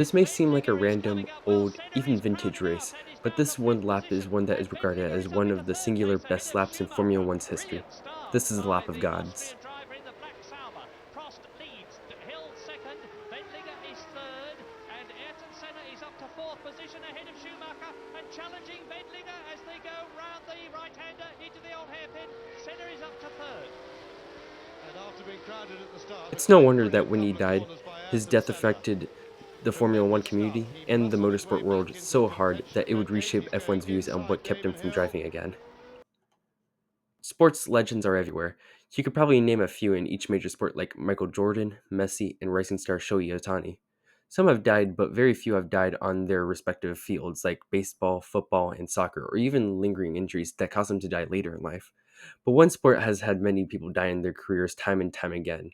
This may seem like a random, old, even vintage race, but this one lap is one that is regarded as one of the singular best laps in Formula One's history. This is the lap of gods. Driver in the black Sauber. Prost leads. Hill second. Bendlinger is third. And Ayrton Senna is up to fourth position ahead of Schumacher and challenging Bendlinger as they go round the right-hander into the old hairpin. Senna is up to third. And after being crowded at the start, a It's no great wonder that brilliant when he couple of died, corners by his Ayrton death Senna. affected the Formula One Tremendous stuff. community He and the muscled his motorsport way back world into so hard contention that it a would bit. reshape He's going F1's views on inside what kept him David from Hill. driving again. Sports legends are everywhere. You could probably name a few in each major sport like Michael Jordan, Messi, and rising star Shohei Ohtani. Some have died, but very few have died on their respective fields like baseball, football, and soccer, or even lingering injuries that cause them to die later in life. But one sport has had many people die in their careers time and time again.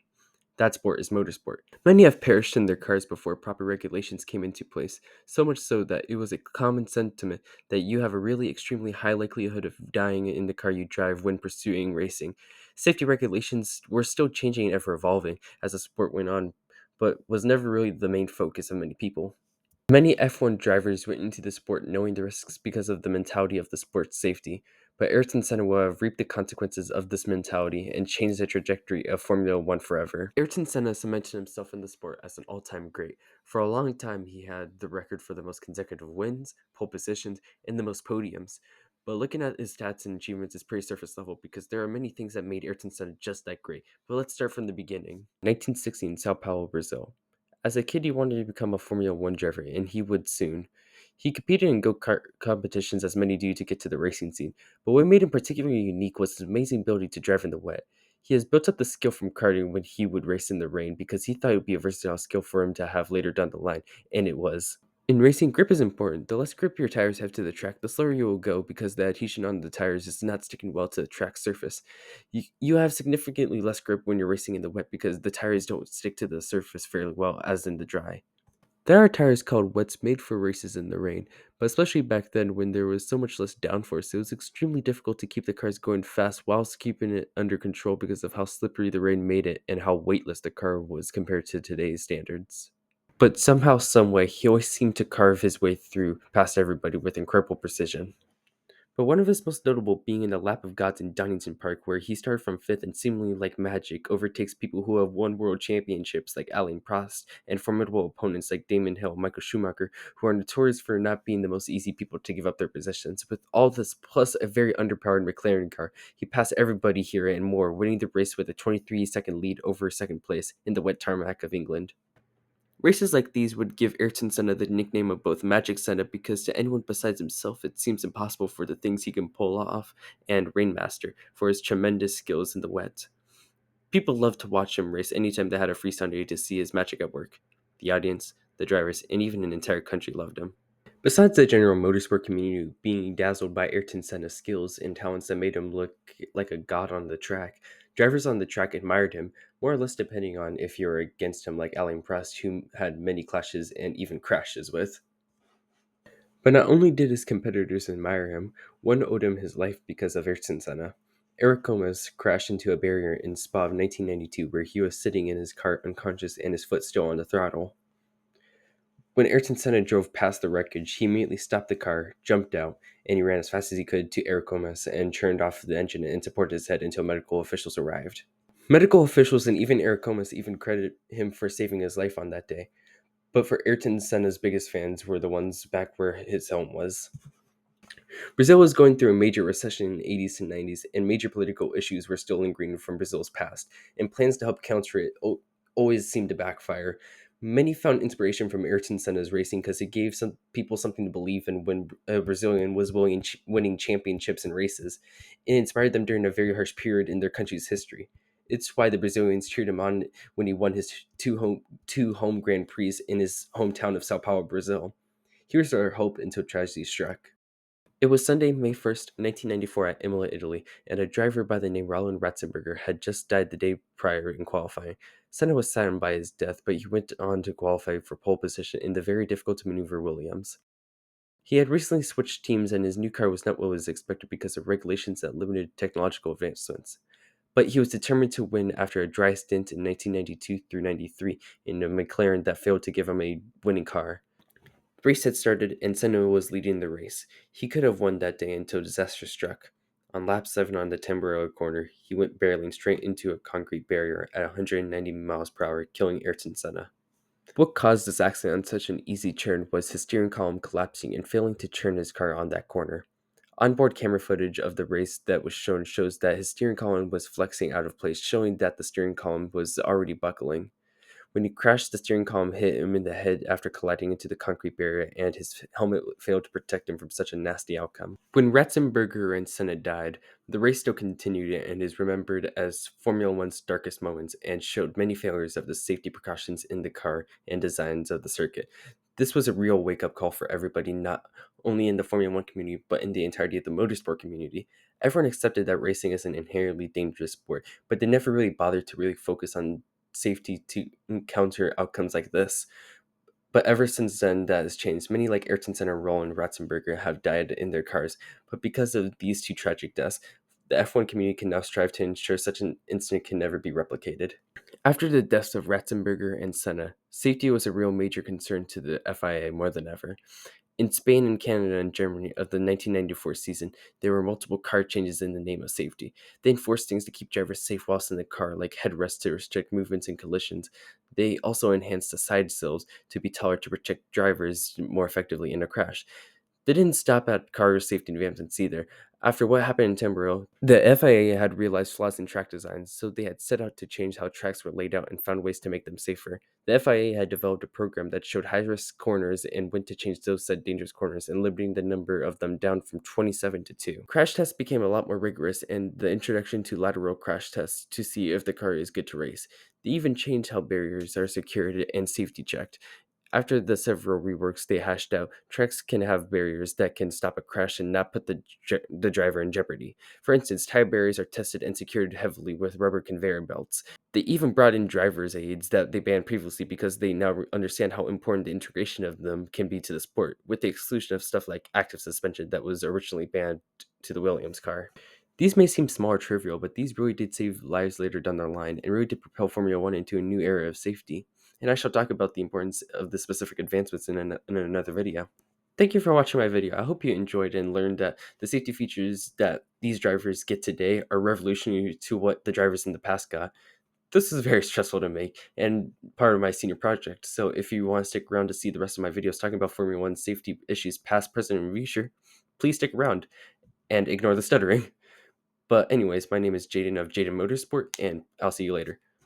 That sport is motorsport. Many have perished in their cars before proper regulations came into place, so much so that it was a common sentiment that you have a really extremely high likelihood of dying in the car you drive when pursuing racing. Safety regulations were still changing and ever evolving as the sport went on, but was never really the main focus of many people. Many F1 drivers went into the sport knowing the risks because of the mentality of the sport's safety, but Ayrton Senna will have reaped the consequences of this mentality and changed the trajectory of Formula One forever. Ayrton Senna cemented himself in the sport as an all-time great. For a long time, he had the record for the most consecutive wins, pole positions, and the most podiums. But looking at his stats and achievements is pretty surface level because there are many things that made Ayrton Senna just that great. But let's start from the beginning. 1916, Sao Paulo, Brazil. As a kid, he wanted to become a Formula One driver, and he would soon. He competed in go kart competitions as many do to get to the racing scene, but what made him particularly unique was his amazing ability to drive in the wet. He has built up the skill from karting when he would race in the rain because he thought it would be a versatile skill for him to have later down the line, and it was. In racing, grip is important. The less grip your tires have to the track, the slower you will go because the adhesion on the tires is not sticking well to the track surface. You have significantly less grip when you're racing in the wet because the tires don't stick to the surface fairly well as in the dry. There are tires called wets made for races in the rain, but especially back then when there was so much less downforce, it was extremely difficult to keep the cars going fast whilst keeping it under control because of how slippery the rain made it and how weightless the car was compared to today's standards. But somehow, someway, he always seemed to carve his way through past everybody with incredible precision. But one of his most notable being in the Lap of Gods in Donington Park, where he started from fifth and seemingly like magic overtakes people who have won world championships like Alain Prost and formidable opponents like Damon Hill, Michael Schumacher, who are notorious for not being the most easy people to give up their positions. With all this plus a very underpowered McLaren car, he passed everybody here and more, winning the race with a 23-second lead over second place in the wet tarmac of England. Races like these would give Ayrton Senna the nickname of both Magic Senna because to anyone besides himself it seems impossible for the things he can pull off, and Rainmaster for his tremendous skills in the wet. People loved to watch him race anytime they had a free Sunday to see his magic at work. The audience, the drivers, and even an entire country loved him. Besides the general motorsport community being dazzled by Ayrton Senna's skills and talents that made him look like a god on the track, drivers on the track admired him, more or less depending on if you were against him like Alain Prost, who had many clashes and even crashes with. But not only did his competitors admire him, one owed him his life because of Ayrton Senna. Eric Gomez crashed into a barrier in Spa of 1992 where he was sitting in his cart unconscious and his foot still on the throttle. When Ayrton Senna drove past the wreckage, he immediately stopped the car, jumped out, and he ran as fast as he could to Eric Gomez and turned off the engine and supported his head until medical officials arrived. Medical officials and even Eric Gomez even credit him for saving his life on that day. But for Ayrton Senna's biggest fans were the ones back where his home was. Brazil was going through a major recession in the 80s and 90s, and major political issues were still lingering from Brazil's past, and plans to help counter it always seemed to backfire. Many found inspiration from Ayrton Senna's racing because it gave some people something to believe in when a Brazilian was winning championships and races. It inspired them during a very harsh period in their country's history. It's why the Brazilians cheered him on when he won his two home Grand Prix in his hometown of Sao Paulo, Brazil. Here's our hope until tragedy struck. It was Sunday, May 1st, 1994 at Imola, Italy, and a driver by the name Roland Ratzenberger had just died the day prior in qualifying. Senna was saddened by his death, but he went on to qualify for pole position in the very difficult to maneuver Williams. He had recently switched teams and his new car was not what was expected because of regulations that limited technological advancements. but he was determined to win after a dry stint in 1992 through 93 in a McLaren that failed to give him a winning car. The race had started, and Senna was leading the race. He could have won that day until disaster struck. On lap 7 on the Tamburello corner, he went barreling straight into a concrete barrier at 190 miles per hour, killing Ayrton Senna. What caused this accident on such an easy turn was his steering column collapsing and failing to turn his car on that corner. Onboard camera footage of the race that was shown shows that his steering column was flexing out of place, showing that the steering column was already buckling. When he crashed, the steering column hit him in the head after colliding into the concrete barrier, and his helmet failed to protect him from such a nasty outcome. When Ratzenberger and Senna died, the race still continued and is remembered as Formula One's darkest moments and showed many failures of the safety precautions in the car and designs of the circuit. This was a real wake up call for everybody, not only in the Formula One community, but in the entirety of the motorsport community. Everyone accepted that racing is an inherently dangerous sport, but they never really bothered to really focus on safety to encounter outcomes like this. But ever since then, that has changed. Many, like Ayrton Senna, Roland Ratzenberger, have died in their cars. But because of these two tragic deaths, the F1 community can now strive to ensure such an incident can never be replicated. After the deaths of Ratzenberger and Senna, safety was a real major concern to the FIA more than ever. In Spain and Canada and Germany of the 1994 season, there were multiple car changes in the name of safety. They enforced things to keep drivers safe whilst in the car, like headrests to restrict movements and collisions. They also enhanced the side sills to be taller to protect drivers more effectively in a crash. They didn't stop at car safety advancements either. After what happened in Tamburello, the FIA had realized flaws in track designs, so they had set out to change how tracks were laid out and found ways to make them safer. The FIA had developed a program that showed high-risk corners and when to change those said dangerous corners, and limiting the number of them down from 27 to 2. Crash tests became a lot more rigorous, and the introduction to lateral crash tests to see if the car is good to race. They even changed how barriers are secured and safety checked. After the several reworks they hashed out, tracks can have barriers that can stop a crash and not put the driver in jeopardy. For instance, tire barriers are tested and secured heavily with rubber conveyor belts. They even brought in driver's aids that they banned previously because they now understand how important the integration of them can be to the sport, with the exclusion of stuff like active suspension that was originally banned to the Williams car. These may seem small or trivial, but these really did save lives later down the line and really did propel Formula One into a new era of safety. And I shall talk about the importance of the specific advancements in another video. Thank you for watching my video. I hope you enjoyed and learned that the safety features that these drivers get today are revolutionary to what the drivers in the past got. This is very stressful to make and part of my senior project, so if you want to stick around to see the rest of my videos talking about Formula One safety issues past, present, and future, please stick around and ignore the stuttering. But anyways, my name is Jaden of Jaden Motorsport, and I'll see you later.